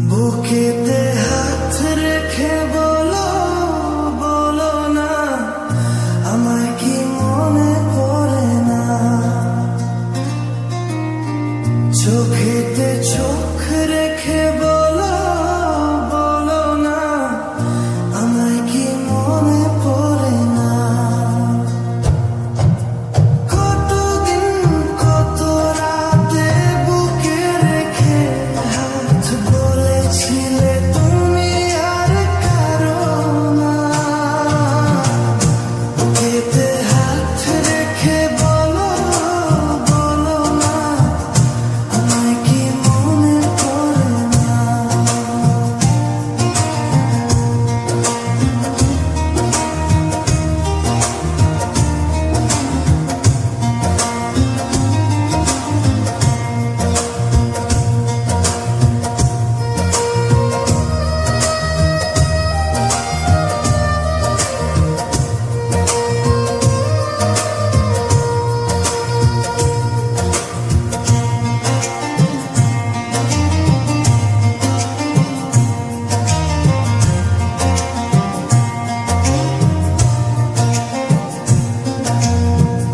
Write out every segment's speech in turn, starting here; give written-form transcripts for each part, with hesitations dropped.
বুকেতে হাত রেখে বলো, বলো না আমায় কি মনে পড়ে না। চোখেতে চোখ রেখে বলো, বলো না আমায় কি মনে পড়ে না। কতদিন কত রাতে বুকে রেখে হাত বলেছিলে তুমি আর কারো না। বুকেতে হাত রেখে বলো, বলো না আমায় কি মনে পড়ে না।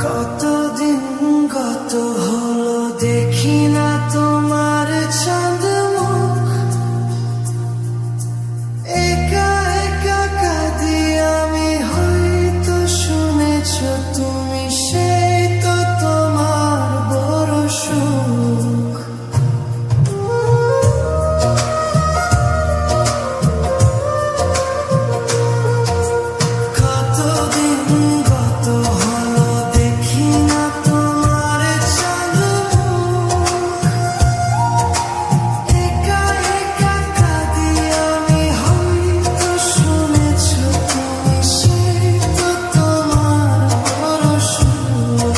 কতদিন কত হলো দেখি না তোমার চাঁদ মুখ। একা একা কাঁদি আমি, হয়তো শুনেছ তুমি, সেই তো তোমার বড় সুখ। কতদিন কত হলো দেখি না তোমার চাঁদ মুখ। একা একা কাঁদি আমি, হয়তো শুনেছ তুমি, সেই তো তোমার বড় সুখ।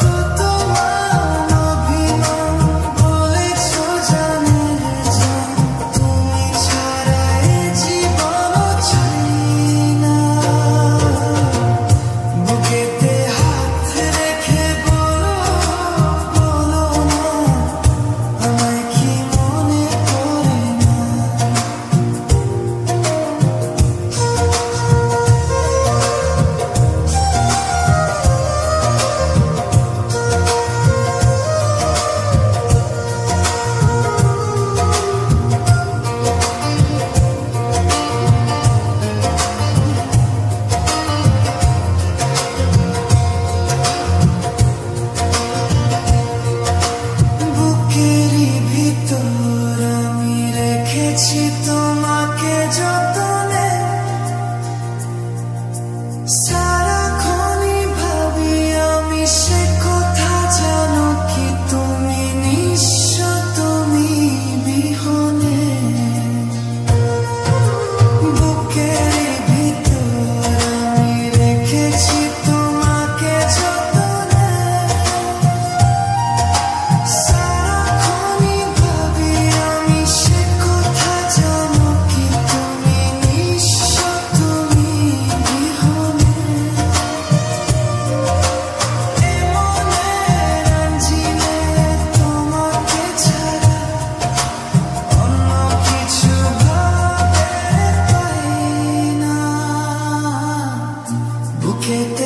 কত মান অভিমান বলেছ জানের জান, তুমি ছাড়া এ জীবনও চাই না। বুকেতে হাত রেখে বলো, বলো না আমায় কি মনে পড়ে না। বুকেরই ভিতর আমি রেখেছি তোমাকে যতনে। সারাক্ষণই ভাবি আমি সে কথা, জানো কি তুমি নিঃস্ব, তুমি বিহনে। বুকেরই ভিতর আমি রেখেছি তোমাকে যতনে। সারাক্ষণই ভাবি আমি সে কথা, জানো কি তুমি নিঃস্ব, তুমি বিহনে। এ মনের আঞ্জিনে তোমাকে ছাড়া অন্য কিছু ভাবে পাই না। বুকেতে